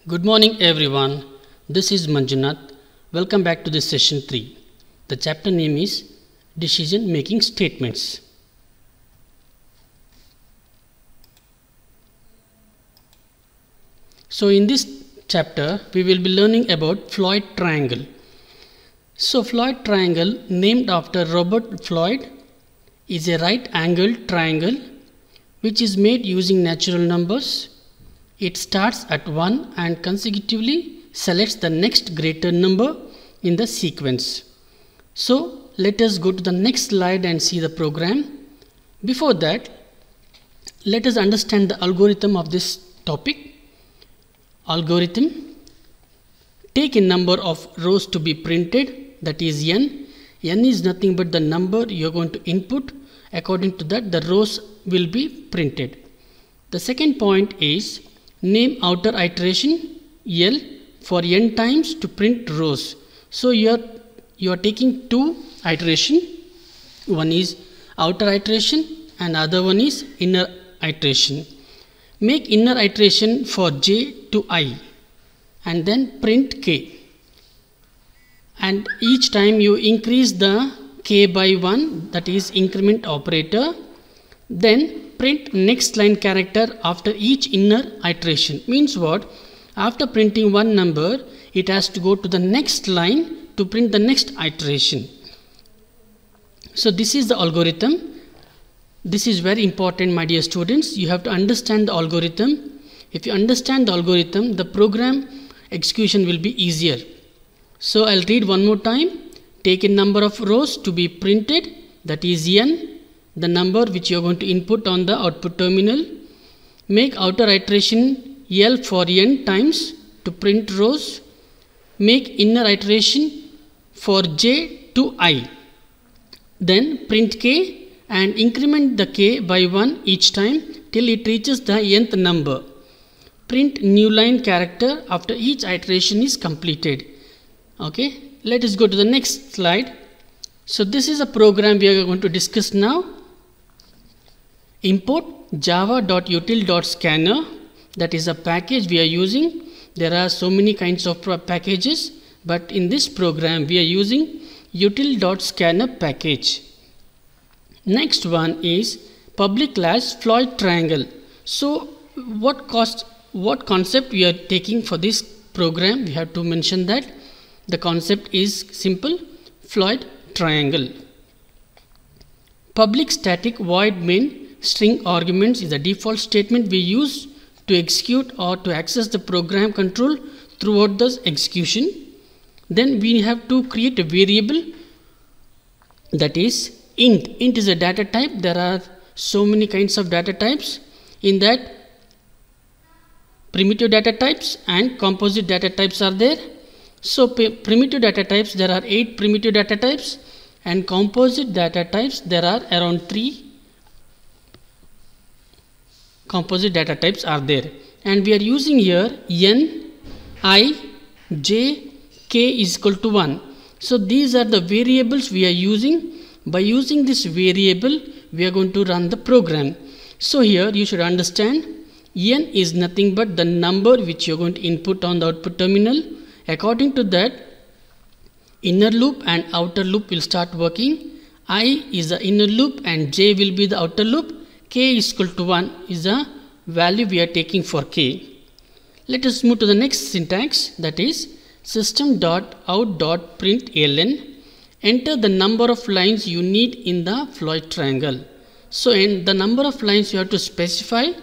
Good morning everyone. This is Manjunath. Welcome back to this session 3. The chapter name is Decision Making Statements. So in this chapter we will be learning about Floyd triangle. So Floyd triangle, named after Robert Floyd, is a right angled triangle which is made using natural numbers. It starts at 1 and consecutively selects the next greater number in the sequence. So let us go to the next slide and see the program. Before that, let us understand the algorithm of this topic. Algorithm: take a number of rows to be printed, that is n. N is nothing but the number you are going to input. According to that, the rows will be printed. The second point is name outer iteration L for n times to print rows. So you are taking two iteration. One is outer iteration and other one is inner iteration. Make inner iteration for j to I and then print k. And each time you increase the k by 1, that is increment operator. Then print next line character after each inner iteration. Means what? After printing one number, it has to go to the next line to print the next iteration. So this is the algorithm. This is very important, my dear students. You have to understand the algorithm. If you understand the algorithm, the program execution will be easier. So I'll read one more time. Take a number of rows to be printed, that is n, the number which you are going to input on the output terminal. Make outer iteration L for n times to print rows. Make inner iteration for j to I. Then print k and increment the k by 1 each time till it reaches the nth number. Print new line character after each iteration is completed. Okay, let us go to the next slide. So this is a program we are going to discuss now. Import java.util.scanner, that is a package we are using. There are so many kinds of packages, but in this program we are using util.scanner package. Next one is public class Floyd triangle. So what concept we are taking for this program? We have to mention that the concept is simple: Floyd triangle. Public static void main string arguments is the default statement we use to execute or to access the program control throughout the execution. Then we have to create a variable, that is int. Int is a data type. There are so many kinds of data types. In that, primitive data types and composite data types are there. So primitive data types, there are 8 primitive data types, and composite data types, there are around 3 composite data types are there. And we are using here n, I, j, k is equal to 1. So these are the variables we are using. By using this variable, we are going to run the program. So here you should understand, n is nothing but the number which you are going to input on the output terminal. According to that, inner loop and outer loop will start working. I is the inner loop and j will be the outer loop. K is equal to 1 is the value we are taking for k. Let us move to the next syntax, that is system.out.println. Enter the number of lines you need in the Floyd triangle. So in the number of lines you have to specify.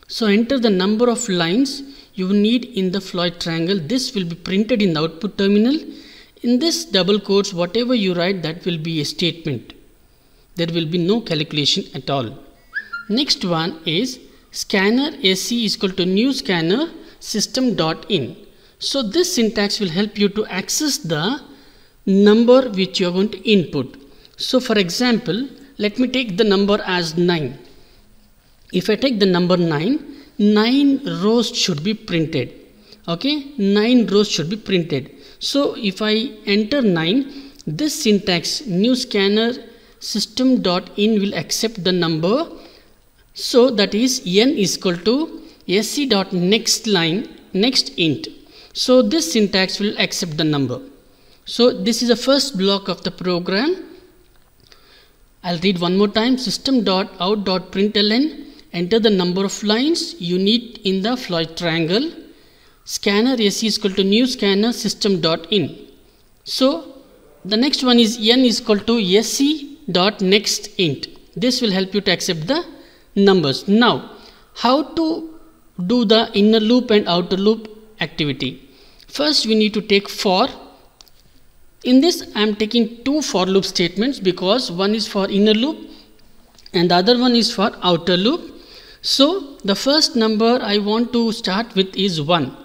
So enter the number of lines you need in the Floyd triangle. This will be printed in the output terminal. In this double quotes, whatever you write, that will be a statement. There will be no calculation at all. Next one is scanner sc is equal to new scanner system.in. So this syntax will help you to access the number which you are going to input. So for example, let me take the number as 9. If I take the number 9 rows should be printed. Okay, 9 rows should be printed. So if I enter 9, this syntax new scanner system.in will accept the number. So that is n is equal to sc.nextLine next int. So this syntax will accept the number. So this is the first block of the program. I'll read one more time. System.out.println. Enter the number of lines you need in the Floyd triangle. Scanner SE is equal to new scanner system.in. So the next one is n is equal to sc.next int. This will help you to accept the numbers. Now, how to do the inner loop and outer loop activity? First, we need to take for. In this, I am taking two for loop statements because one is for inner loop and the other one is for outer loop. So the first number I want to start with is 1.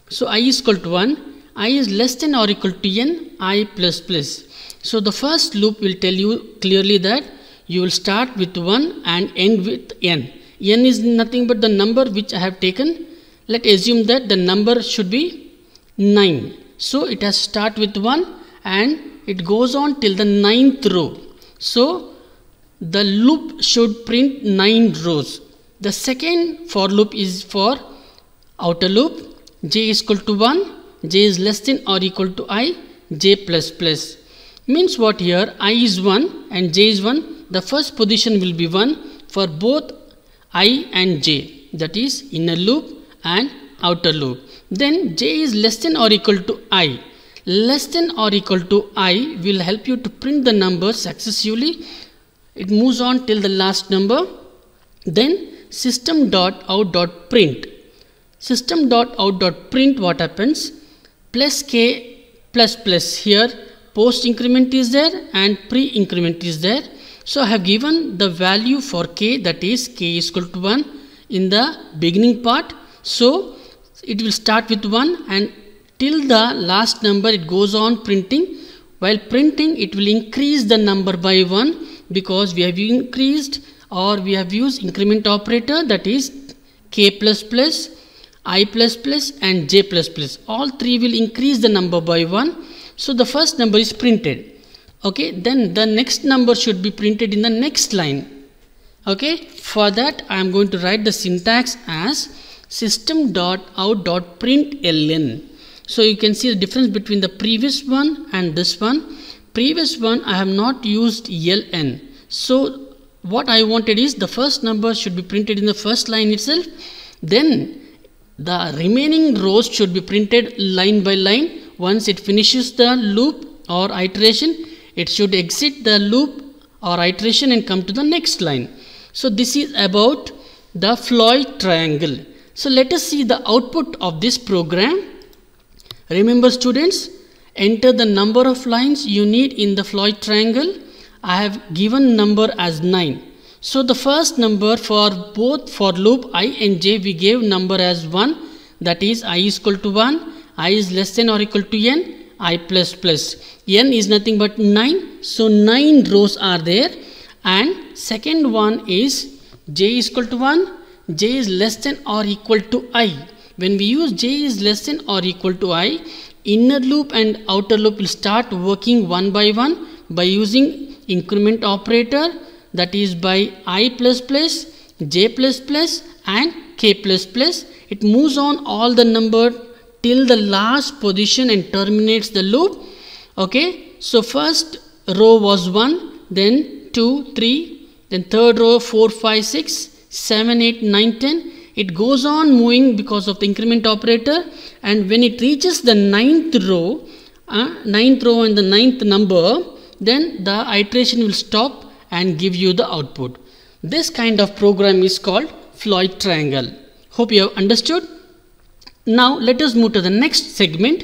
So I is equal to 1. I is less than or equal to n, I plus plus. So the first loop will tell you clearly that you will start with 1 and end with n. N is nothing but the number which I have taken. Let's assume that the number should be 9. So it has start with 1 and it goes on till the 9th row. So the loop should print 9 rows. The second for loop is for outer loop. J is equal to 1. J is less than or equal to I. J plus plus. Means what here? I is 1 and J is 1. The first position will be 1 for both I and J. That is inner loop and outer loop. Then J is less than or equal to I. Less than or equal to I will help you to print the number successively. It moves on till the last number. Then system.out.print. System.out.print, what happens? Plus k plus plus. Here post increment is there and pre increment is there. So I have given the value for k, that is k is equal to 1 in the beginning part. So it will start with 1 and till the last number it goes on printing. While printing it will increase the number by 1 because we have increased or we have used increment operator, that is k plus plus, I plus plus and j plus plus. All three will increase the number by 1. So the first number is printed. Okay, then the next number should be printed in the next line. Okay, for that I am going to write the syntax as system.out.println. So you can see the difference between the previous one and this one. Previous one I have not used ln. So what I wanted is the first number should be printed in the first line itself. Then the remaining rows should be printed line by line. Once it finishes the loop or iteration, it should exit the loop or iteration and come to the next line. So this is about the Floyd triangle. So let us see the output of this program. Remember students, enter the number of lines you need in the Floyd triangle. I have given number as 9. So the first number for both for loop I and j we gave number as 1, that is I is equal to 1, I is less than or equal to n, I plus plus. N is nothing but 9. So 9 rows are there. And second one is j is equal to 1, j is less than or equal to I. When we use j is less than or equal to I, inner loop and outer loop will start working one by one by using increment operator, that is by I plus plus, j plus plus and k plus plus. It moves on all the number till the last position and terminates the loop. Okay, so first row was 1, then 2, 3, then third row 4, 5, 6, 7, 8, 9, 10. It goes on moving because of the increment operator, and when it reaches the 9th row and the 9th number, then the iteration will stop and give you the output. This kind of program is called Floyd triangle. Hope you have understood. Now let us move to the next segment,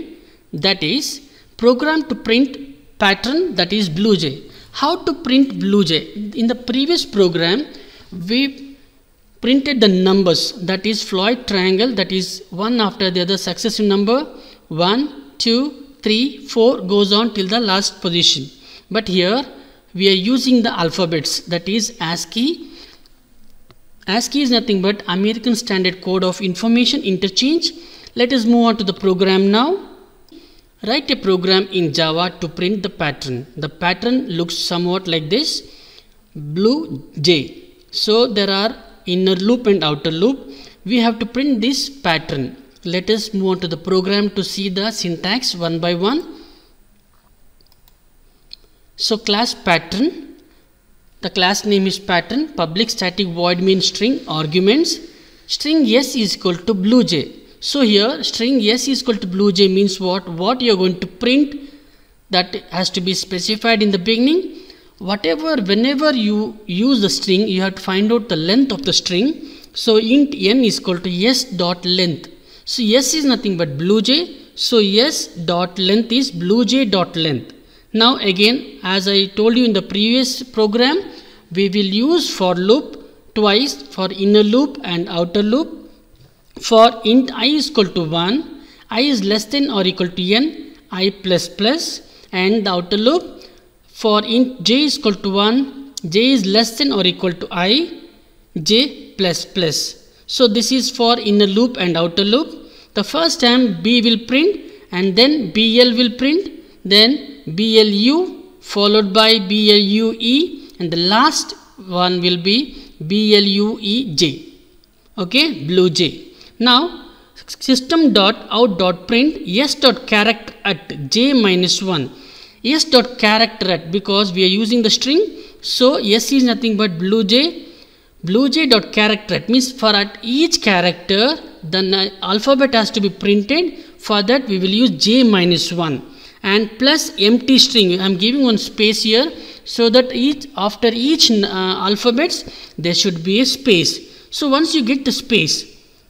that is program to print pattern, that is BlueJ. How to print BlueJ? In the previous program we printed the numbers, that is Floyd triangle, that is one after the other successive number 1, 2, 3, 4 goes on till the last position. But here we are using the alphabets, that is ASCII. ASCII is nothing but American Standard Code of Information Interchange. Let us move on to the program now. Write a program in Java to print the pattern. The pattern looks somewhat like this, BlueJ. So there are inner loop and outer loop. We have to print this pattern. Let us move on to the program to see the syntax one by one. So class pattern, the class name is pattern, public static void means string, arguments, string s is equal to blue jay. So here string s is equal to blue jay means what you are going to print, that has to be specified in the beginning. Whenever you use the string, you have to find out the length of the string. So int n is equal to s dot length. So s is nothing but blue jay. So s dot length is blue jay dot length. Now again, as I told you in the previous program, we will use for loop twice, for inner loop and outer loop. For int I is equal to 1, I is less than or equal to n, I plus plus, and the outer loop for int j is equal to 1, j is less than or equal to I, j plus plus. So this is for inner loop and outer loop. The first time b will print and then bl will print, then BLU followed by BLUE, and the last one will be BLUEJ. Okay, blue J. Now system.out.print s.character at j minus 1. s.character at, because we are using the string, so s is nothing but blue J. Blue J dot character at means for at each character the alphabet has to be printed. For that we will use j minus 1. And plus empty string. I am giving one space here, so that after each alphabets there should be a space. So once you get the space,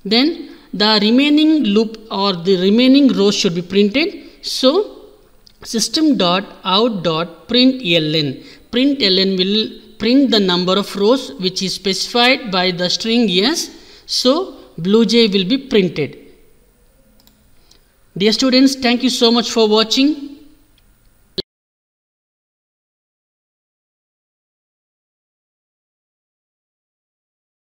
then the remaining loop or the remaining rows should be printed. So system.out.println, println will print the number of rows which is specified by the string yes. So blue jay will be printed. Dear students, thank you so much for watching.